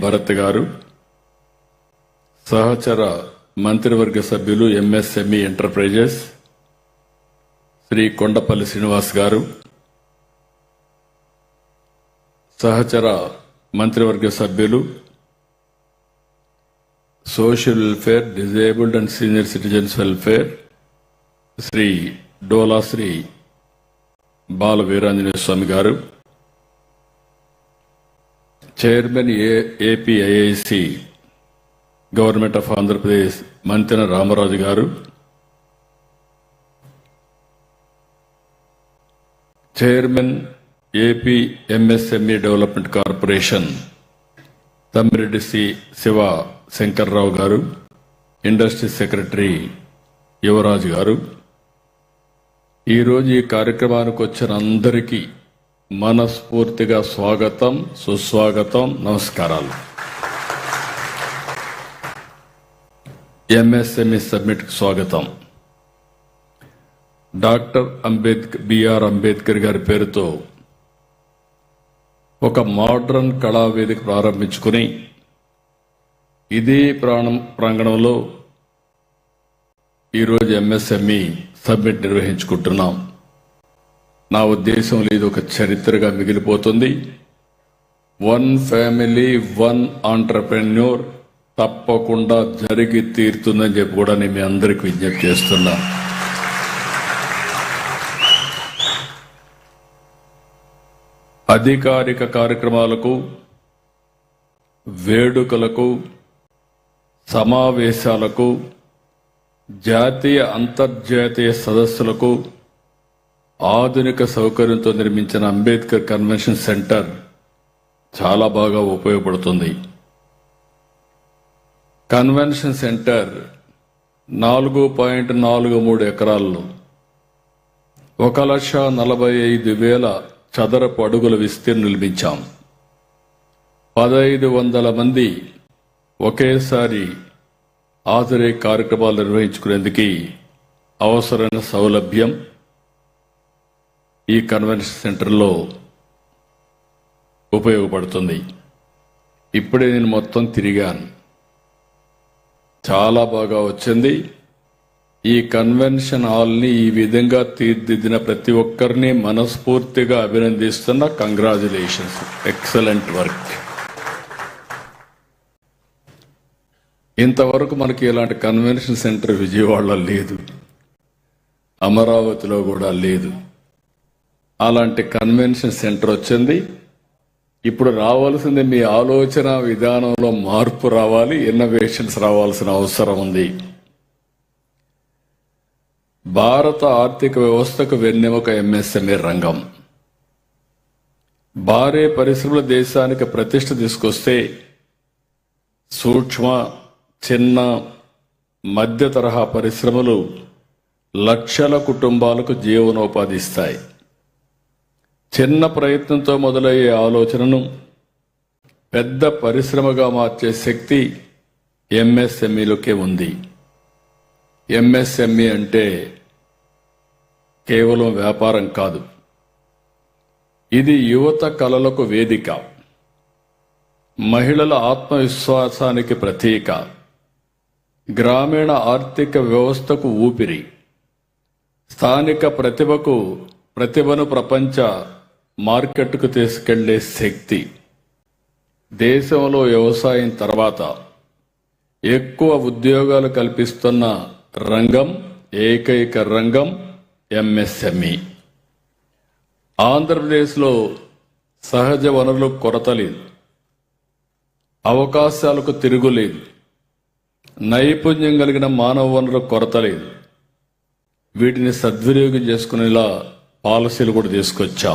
భరత్ గారు, సహచర మంత్రివర్గ సభ్యులు ఎంఎస్ఎంఈ ఎంటర్ప్రైజెస్ శ్రీ కొండపల్లి శ్రీనివాస్ గారు, సహచర మంత్రివర్గ సభ్యులు social welfare, disabled and senior citizens welfare Shri Dola Sri Bala Veeranjaneya Swamy గారు, chairman APIIC government of Andhra Pradesh Mantena Ramaraju గారు, chairman AP MSME development corporation Tammireddy Siva Shankar Rao గారు, ఇండస్ట్రీ సెక్రటరీ యువరాజు గారు, ఈరోజు ఈ కార్యక్రమానికి వచ్చిన అందరికీ మనస్ఫూర్తిగా స్వాగతం, సుస్వాగతం, నమస్కారాలు. ఎంఎస్ఎంఈ సబ్మిట్కి స్వాగతం. డాక్టర్ బిఆర్ అంబేద్కర్ గారి పేరుతో ఒక మోడ్రన్ కళావేదిక ప్రారంభించుకుని ఇదే ప్రాంగణంలో ఈరోజు ఎంఎస్ఎంఈ సబ్మిట్ నిర్వహించుకుంటున్నాం. నా ఉద్దేశంలో ఇది ఒక చరిత్రగా మిగిలిపోతుంది. వన్ ఫ్యామిలీ వన్ ఆంటర్ప్రెన్యూర్ తప్పకుండా జరిగి తీరుతుందని చెప్పి కూడా నేను మీ అందరికి విజ్ఞప్తి చేస్తున్నా. అధికారిక కార్యక్రమాలకు, వేడుకలకు, సమావేశాలకు, జాతీయ అంతర్జాతీయ సదస్సులకు ఆధునిక సౌకర్యంతో నిర్మించిన అంబేద్కర్ కన్వెన్షన్ సెంటర్ చాలా బాగా ఉపయోగపడుతుంది. కన్వెన్షన్ సెంటర్ 4.43 ఎకరాల్లో 1,45,000 చదరపు అడుగుల విస్తీర్ణం నిర్మించాం. 1,500 మంది ఒకేసారి హాజరై కార్యక్రమాలు నిర్వహించుకునేందుకు అవసరమైన సౌలభ్యం ఈ కన్వెన్షన్ సెంటర్లో ఉపయోగపడుతుంది. ఇప్పుడే నేను మొత్తం తిరిగాను, చాలా బాగా వచ్చింది. ఈ కన్వెన్షన్ హాల్ని ఈ విధంగా తీర్చిదిద్దిన ప్రతి ఒక్కరిని మనస్ఫూర్తిగా అభినందిస్తున్న. Congratulations, excellent work. ఇంతవరకు మనకి ఇలాంటి కన్వెన్షన్ సెంటర్ విజయవాడలో లేదు, అమరావతిలో కూడా లేదు. అలాంటి కన్వెన్షన్ సెంటర్ వచ్చింది. ఇప్పుడు రావాల్సింది మీ ఆలోచన విధానంలో మార్పు రావాలి, ఇన్నోవేషన్స్ రావాల్సిన అవసరం ఉంది. భారత ఆర్థిక వ్యవస్థకు వెన్నెముక ఎంఎస్ఎంఈ రంగం. భారీ పరిశ్రమల దేశానికి ప్రతిష్ట తీసుకొస్తే సూక్ష్మ, చిన్న, మధ్య తరహా పరిశ్రమలు లక్షల కుటుంబాలకు జీవనోపాధి ఇస్తాయి. చిన్న ప్రయత్నంతో మొదలయ్యే ఆలోచనను పెద్ద పరిశ్రమగా మార్చే శక్తి ఎంఎస్ఎంఈలోకే ఉంది. ఎంఎస్ఎంఈ అంటే కేవలం వ్యాపారం కాదు, ఇది యువత కలలకు వేదిక, మహిళల ఆత్మవిశ్వాసానికి ప్రతీక, గ్రామీణ ఆర్థిక వ్యవస్థకు ఊపిరి, స్థానిక ప్రతిభను ప్రపంచ మార్కెట్కు తీసుకెళ్లే శక్తి. దేశంలో వ్యవసాయం తర్వాత ఎక్కువ ఉద్యోగాలు కల్పిస్తున్న రంగం, ఏకైక రంగం ఎంఎస్ఎంఈ. ఆంధ్రప్రదేశ్లో సహజ వనరులకు కొరత లేదు, అవకాశాలకు తిరుగులేదు, నైపుణ్యం కలిగిన మానవ వనరులకు కొరత లేదు. వీటిని సద్వినియోగం చేసుకునేలా పాలసీలు కూడా తీసుకొచ్చాం.